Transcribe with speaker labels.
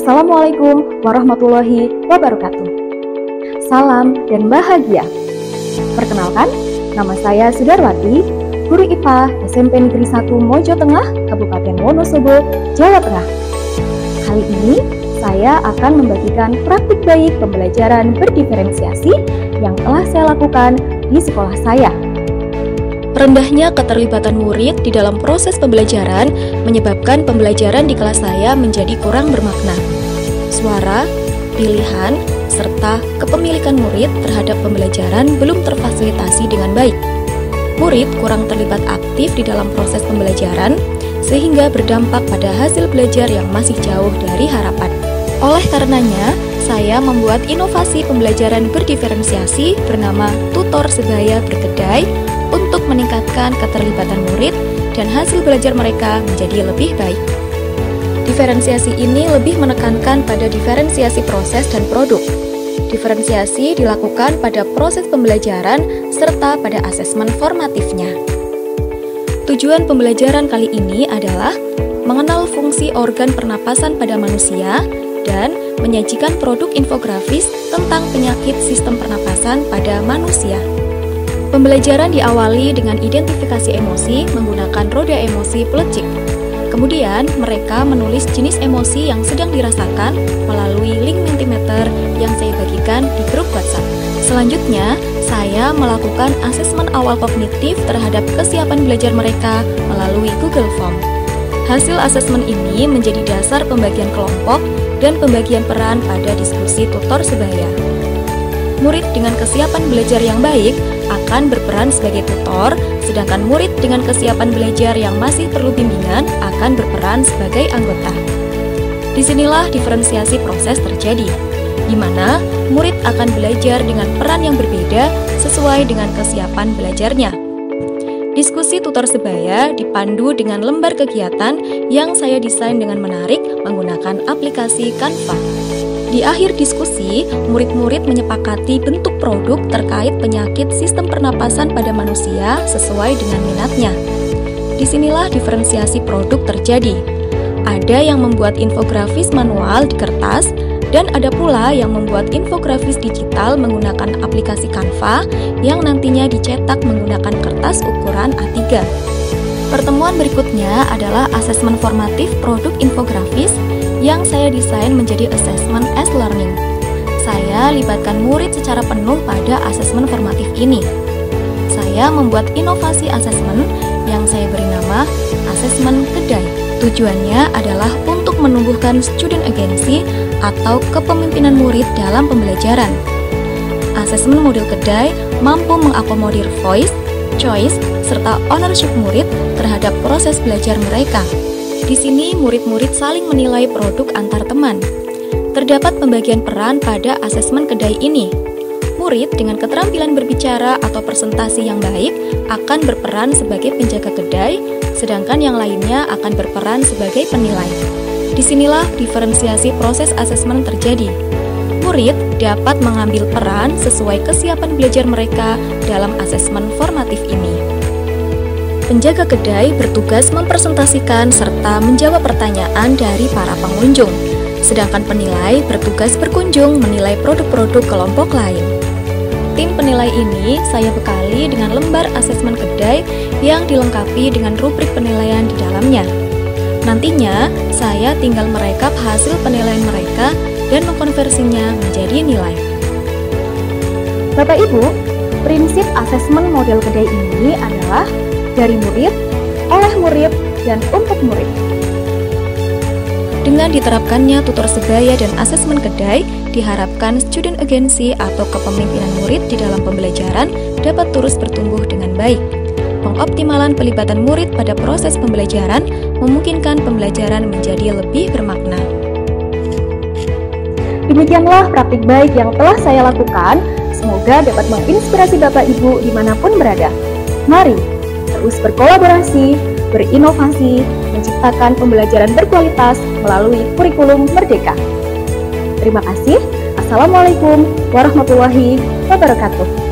Speaker 1: Wassalamualaikum warahmatullahi wabarakatuh. Salam dan bahagia. Perkenalkan, nama saya Sudarwati, guru IPA SMP Negeri 1 Mojo Tengah, Kabupaten Wonosobo, Jawa Tengah. Kali ini saya akan membagikan praktik baik pembelajaran berdiferensiasi yang telah saya lakukan di sekolah saya.
Speaker 2: Rendahnya keterlibatan murid di dalam proses pembelajaran menyebabkan pembelajaran di kelas saya menjadi kurang bermakna. Suara, pilihan, serta kepemilikan murid terhadap pembelajaran belum terfasilitasi dengan baik. Murid kurang terlibat aktif di dalam proses pembelajaran, sehingga berdampak pada hasil belajar yang masih jauh dari harapan. Oleh karenanya, saya membuat inovasi pembelajaran berdiferensiasi bernama Tutor Sebaya Berkedai untuk meningkatkan keterlibatan murid dan hasil belajar mereka menjadi lebih baik. Diferensiasi ini lebih menekankan pada diferensiasi proses dan produk. Diferensiasi dilakukan pada proses pembelajaran serta pada asesmen formatifnya. Tujuan pembelajaran kali ini adalah mengenal fungsi organ pernapasan pada manusia dan menyajikan produk infografis tentang penyakit sistem pernapasan pada manusia. Pembelajaran diawali dengan identifikasi emosi menggunakan roda emosi pelecik. Kemudian, mereka menulis jenis emosi yang sedang dirasakan melalui link Mentimeter yang saya bagikan di grup WhatsApp. Selanjutnya, saya melakukan asesmen awal kognitif terhadap kesiapan belajar mereka melalui Google Form. Hasil asesmen ini menjadi dasar pembagian kelompok dan pembagian peran pada diskusi tutor sebaya. Murid dengan kesiapan belajar yang baik akan berperan sebagai tutor, sedangkan murid dengan kesiapan belajar yang masih perlu bimbingan akan berperan sebagai anggota. Disinilah diferensiasi proses terjadi, di mana murid akan belajar dengan peran yang berbeda sesuai dengan kesiapan belajarnya. Diskusi tutor sebaya dipandu dengan lembar kegiatan yang saya desain dengan menarik menggunakan aplikasi Canva. Di akhir diskusi, murid-murid menyepakati bentuk produk terkait penyakit sistem pernapasan pada manusia sesuai dengan minatnya. Disinilah diferensiasi produk terjadi. Ada yang membuat infografis manual di kertas, dan ada pula yang membuat infografis digital menggunakan aplikasi Canva yang nantinya dicetak menggunakan kertas ukuran A3. Pertemuan berikutnya adalah asesmen formatif produk infografis yang saya desain menjadi asesmen as learning. Saya libatkan murid secara penuh pada asesmen formatif ini. Saya membuat inovasi asesmen yang saya beri nama asesmen kedai. Tujuannya adalah untuk menumbuhkan student agency atau kepemimpinan murid dalam pembelajaran. Asesmen model kedai mampu mengakomodir voice, choice, serta ownership murid terhadap proses belajar mereka. Di sini, murid-murid saling menilai produk antar teman. Terdapat pembagian peran pada asesmen kedai ini. Murid dengan keterampilan berbicara atau presentasi yang baik akan berperan sebagai penjaga kedai, sedangkan yang lainnya akan berperan sebagai penilai. Disinilah diferensiasi proses asesmen terjadi. Murid dapat mengambil peran sesuai kesiapan belajar mereka dalam asesmen formatif ini. Penjaga kedai bertugas mempresentasikan serta menjawab pertanyaan dari para pengunjung, sedangkan penilai bertugas berkunjung menilai produk-produk kelompok lain. Tim penilai ini saya bekali dengan lembar asesmen kedai yang dilengkapi dengan rubrik penilaian di dalamnya. Nantinya, saya tinggal merekap hasil penilaian mereka dan mengkonversinya menjadi nilai.
Speaker 1: Bapak Ibu, prinsip asesmen model kedai ini adalah dari murid, oleh murid, dan untuk murid.
Speaker 2: Dengan diterapkannya tutor sebaya dan asesmen kedai, diharapkan student agency atau kepemimpinan murid di dalam pembelajaran dapat terus bertumbuh dengan baik. Pengoptimalan pelibatan murid pada proses pembelajaran memungkinkan pembelajaran menjadi lebih bermakna.
Speaker 1: Demikianlah praktik baik yang telah saya lakukan. Semoga dapat menginspirasi Bapak Ibu dimanapun berada. Mari terus berkolaborasi, berinovasi, menciptakan pembelajaran berkualitas melalui kurikulum Merdeka. Terima kasih. Assalamualaikum warahmatullahi wabarakatuh.